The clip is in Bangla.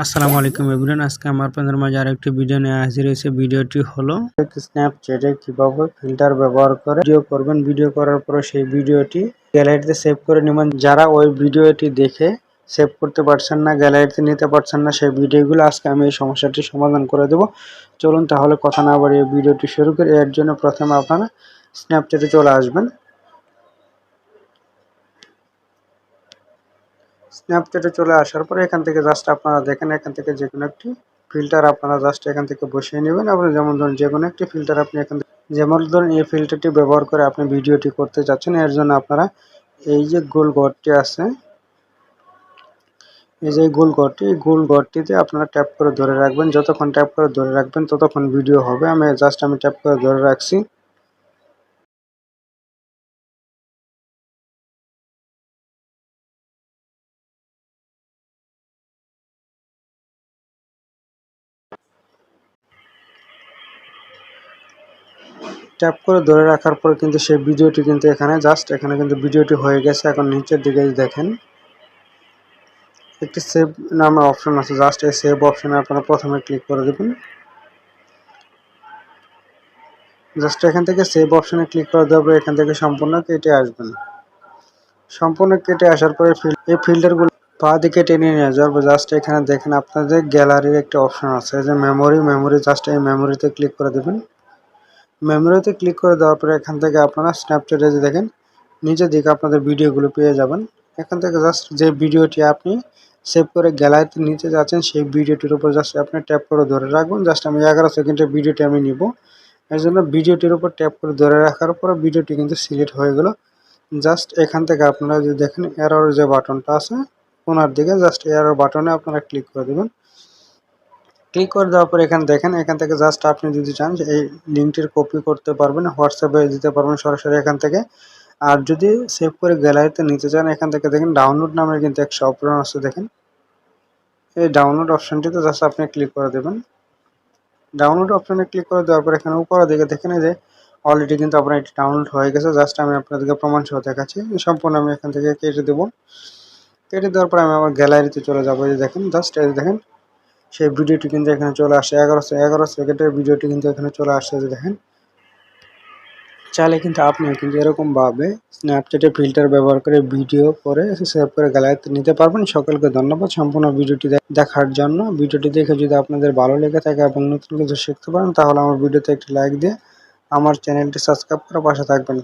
আসসালামু আলাইকুম এভরিওয়ান। আজকে আমার আপনাদের মাঝে আরেকটি ভিডিও নিয়ে হাজির হয়েছে। ভিডিওটি হলো স্ন্যাপচ্যাটে কিভাবে ফিল্টার ব্যবহার করে ভিডিও করবেন। ভিডিও করার পরে সেই ভিডিওটি গ্যালারিতে সেভ করে নেবেন। যারা ওই ভিডিওটি দেখে সেভ করতে পারছেন না, গ্যালারিতে নিতে পারছেন না, সেই ভিডিওগুলো আজকে আমি এই সমস্যাটির সমাধান করে দেব। চলুন তাহলে কথা না বাড়িয়ে ভিডিওটি শুরু করি। এর জন্য প্রথমে আপনারা স্ন্যাপচ্যাটে চলে আসবেন। স্ন্যাপচ্যাটে চলে আসার পরে এখান থেকে জাস্ট আপনারা দেখেন, এখান থেকে যে কোনো একটি ফিল্টার আপনারা জাস্ট এখান থেকে বসিয়ে নেবেন। আপনি যেমন ধরুন যে কোনো একটি ফিল্টার আপনি এখান থেকে, যেমন ধরুন এই ফিল্টারটি ব্যবহার করে আপনি ভিডিওটি করতে চাচ্ছেন। এর জন্য আপনারা এই যে গোল ঘরটি আছে, এই যে গোল ঘরটি, এই গোল ঘরটিতে আপনারা ট্যাপ করে ধরে রাখবেন। যতক্ষণ ট্যাপ করে ধরে রাখবেন ততক্ষণ ভিডিও হবে। আমি ট্যাপ করে ধরে রাখছি। ট্যাপ করে ধরে রাখার পর কিন্তু সেই ভিডিওটি কিন্তু এখানে কিন্তু ভিডিওটি হয়ে গেছে। এখন নিচের দিকে দেখেন একটি সেভ নামে অপশন আছে, জাস্ট এই সেভ অপশনে আপনারা প্রথমে ক্লিক করে দেবেন। জাস্ট এখান থেকে সেভ অপশনে ক্লিক করে দেওয়ার পর এখান থেকে সম্পূর্ণ কেটে আসবেন। সম্পূর্ণ কেটে আসার পরে এই ফিল্টারগুলো বাঁ দিকে টেনে নিয়ে যাওয়ার পর জাস্ট এখানে দেখেন আপনাদের গ্যালারির একটা অপশন আছে, যে মেমোরি জাস্ট এই মেমোরিতে ক্লিক করে দেবেন। মেমোরিতে ক্লিক করে দেওয়ার পরে এখান থেকে আপনারা স্ন্যাপচ্যাটে যে দেখেন নিচের দিকে আপনাদের ভিডিওগুলো পেয়ে যাবেন। এখান থেকে জাস্ট যে ভিডিওটি আপনি সেভ করে গ্যালারিতে নিতে যাচ্ছেন সেই ভিডিওটির উপর জাস্ট আপনি ট্যাপ করে ধরে রাখবেন। জাস্ট আমি 11 সেকেন্ডের ভিডিওটি আমি নিব, এর জন্য ভিডিওটির উপর ট্যাপ করে ধরে রাখার পর ভিডিওটি কিন্তু সিলেক্ট হয়ে গেল। জাস্ট এখান থেকে আপনারা যদি দেখেন এরর যে বাটনটা আছে কোনার দিকে, জাস্ট এরর বাটনে আপনারা ক্লিক করে দেবেন। ক্লিক করে দেওয়ার পর এখানে দেখেন, এখান থেকে জাস্ট আপনি যদি চান এই লিঙ্কটির কপি করতে পারবেন, হোয়াটসঅ্যাপে দিতে পারবেন সরাসরি এখান থেকে। আর যদি সেভ করে গ্যালারিতে নিতে চান এখান থেকে দেখেন ডাউনলোড নামে কিন্তু একটা অপশন আছে, দেখেন এই ডাউনলোড অপশনটিতে জাস্ট আপনি ক্লিক করে দেবেন। ডাউনলোড অপশনে ক্লিক করে দেওয়ার পর এখানে উপরের দিকে দেখেন এই যে অলরেডি কিন্তু আপনার এটি ডাউনলোড হয়ে গেছে। জাস্ট আমি আপনাদেরকে প্রমাণ সহ দেখাচ্ছি। সম্পূর্ণ আমি এখান থেকে কেটে দেবো। কেটে দেওয়ার পর আমি আমার গ্যালারিতে চলে যাবো। এই দেখেন জাস্ট এই দেখেন সেই ভিডিওটি কিন্তু এখানে চলে আসে। 11 সেকেন্ডের ভিডিওটি কিন্তু এখানে চলে আসছে। যে দেখেন চাইলে কিন্তু আপনিও কিন্তু এরকমভাবে স্ন্যাপচ্যাটে ফিল্টার ব্যবহার করে ভিডিও করে সেভ করে গ্যালারিতে নিতে পারবেন। সকলকে ধন্যবাদ সম্পূর্ণ ভিডিওটি দেখার জন্য। ভিডিওটি দেখে যদি আপনাদের ভালো লেগে থাকে এবং নতুন কিছু শিখতে পারেন তাহলে আমার ভিডিওতে একটি লাইক দিয়ে আমার চ্যানেলটি সাবস্ক্রাইব করে পাশে থাকবেন।